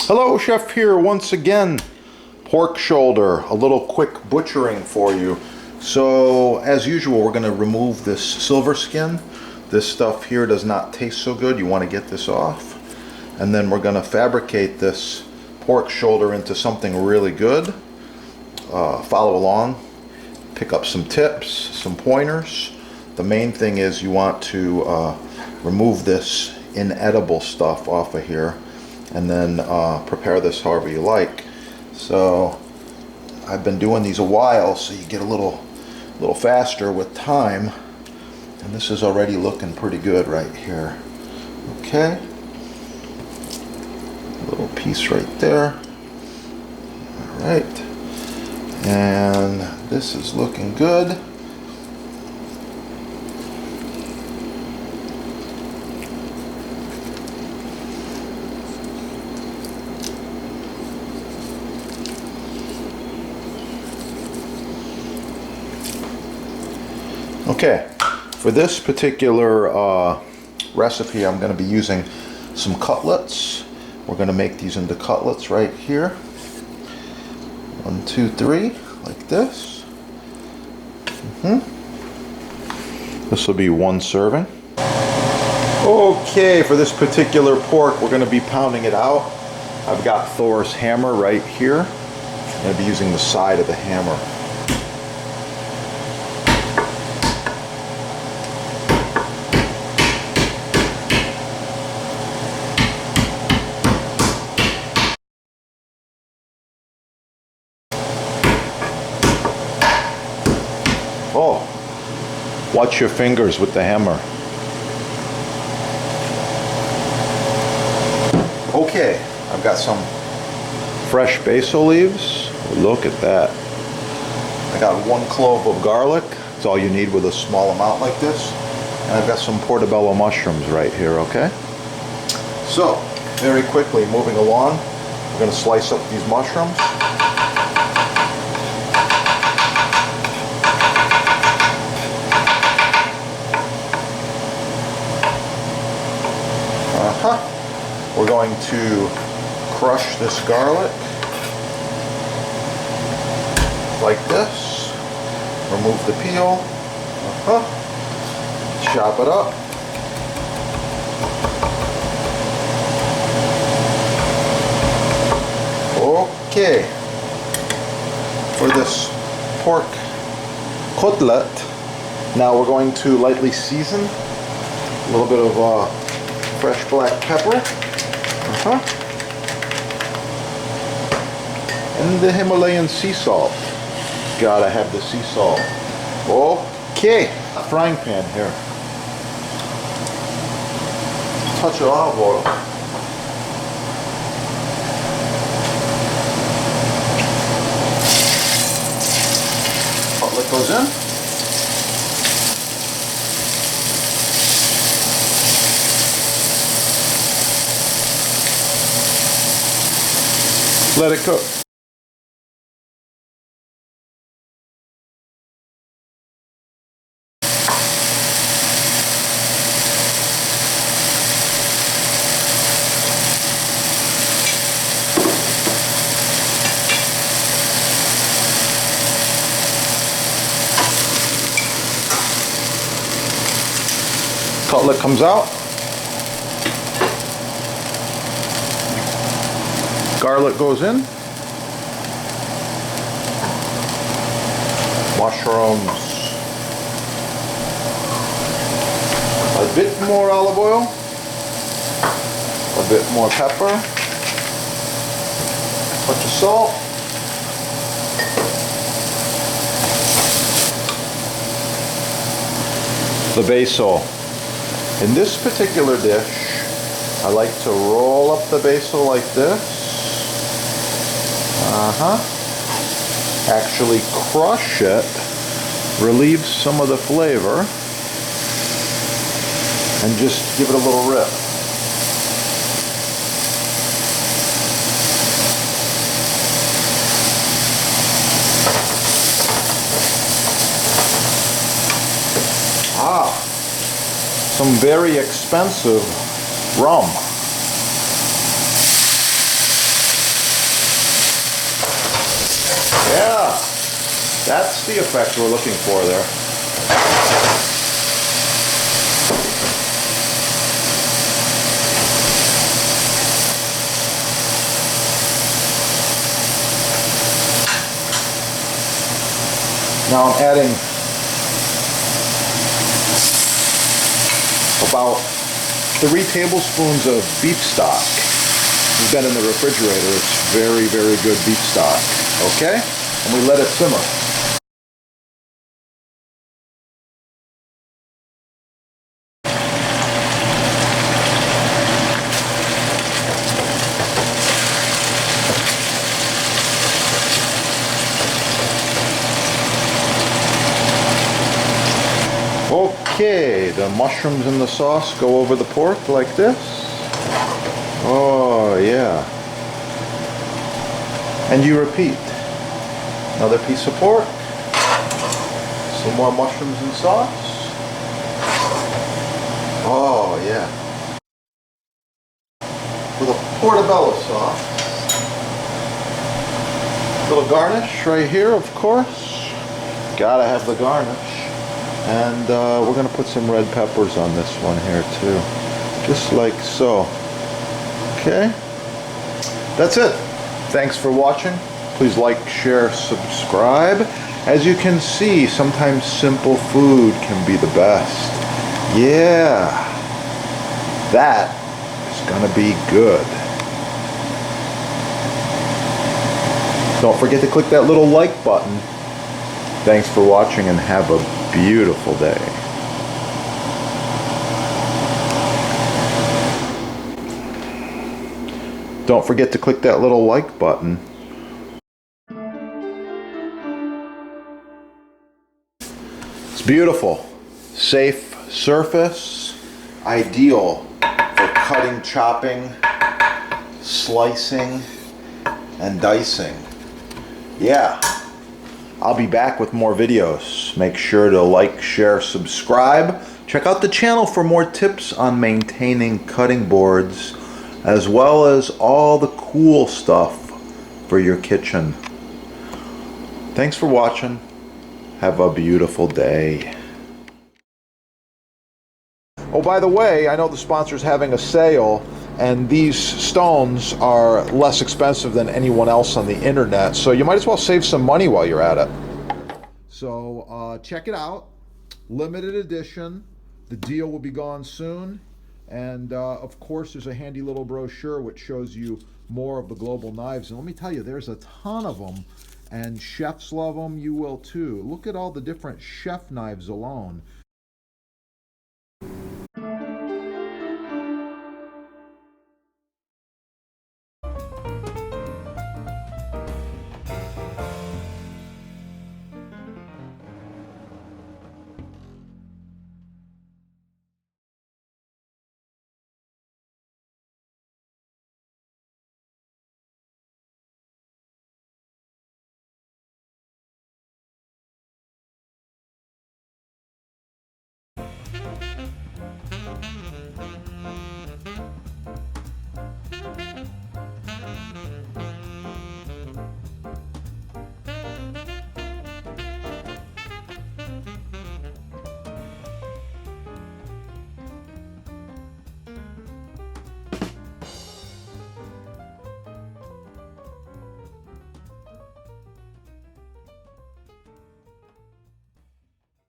Hello, Chef here once again. Pork shoulder, a little quick butchering for you. So as usual, we're going to remove this silver skin. This stuff here does not taste so good. You want to get this off. And then we're going to fabricate this pork shoulder into something really good. Follow along, pick up some tips, some pointers. The main thing is you want to remove this inedible stuff off of here, and then prepare this however you like. So I've been doing these a while, so you get a little faster with time, and this is already looking pretty good right here. Okay, a little piece right there. All right, and this is looking good. Okay, for this particular recipe, I'm going to be using some cutlets. We're going to make these into cutlets right here. 1, 2, 3, like this. This will be 1 serving. Okay, for this particular pork, we're going to be pounding it out. I've got Thor's hammer right here. I'm going to be using the side of the hammer. Oh, watch your fingers with the hammer. Okay, I've got some fresh basil leaves. Look at that. I got 1 clove of garlic. It's all you need with a small amount like this. And I've got some portobello mushrooms right here, okay? So, very quickly, moving along, we're going to slice up these mushrooms. We're going to crush this garlic like this. Remove the peel. Chop it up. Okay. For this pork cutlet, now we're going to lightly season. A little bit of fresh black pepper. And the Himalayan sea salt. Gotta have the sea salt. Okay, a frying pan here. Touch of olive oil. Cutlet goes in. Let it cook. Cutlet comes out. Garlic goes in. Mushrooms. A bit more olive oil. A bit more pepper. Touch of salt. The basil. In this particular dish, I like to roll up the basil like this. Actually crush it, relieve some of the flavor, and just give it a little rip. Some very expensive rum. That's the effect we're looking for there. Now I'm adding about 3 tablespoons of beef stock. It's been in the refrigerator. It's very, very good beef stock. Okay? And we let it simmer. Okay, the mushrooms in the sauce go over the pork like this. Oh, yeah. And you repeat. Another piece of pork. Some more mushrooms and sauce. Oh, yeah. With a portobello sauce. Little garnish right here, of course. Gotta have the garnish. And we're going to put some red peppers on this one here too. Just like so. Okay. That's it. Thanks for watching. Please like, share, subscribe. As you can see, sometimes simple food can be the best. Yeah. That is going to be good. Don't forget to click that little like button. Thanks for watching and have a beautiful day. Don't forget to click that little like button. It's beautiful. Safe surface. Ideal for cutting, chopping, slicing, and dicing. Yeah. I'll be back with more videos. Make sure to like, share, subscribe. Check out the channel for more tips on maintaining cutting boards, as well as all the cool stuff for your kitchen. Thanks for watching. Have a beautiful day. Oh, by the way, I know the sponsor's having a sale, and these stones are less expensive than anyone else on the internet, so you might as well save some money while you're at it. So check it out. Limited edition. The deal will be gone soon. And of course, there's a handy little brochure which shows you more of the Global knives. And let me tell you, there's a ton of them, and chefs love them. You will too. Look at all the different chef knives alone.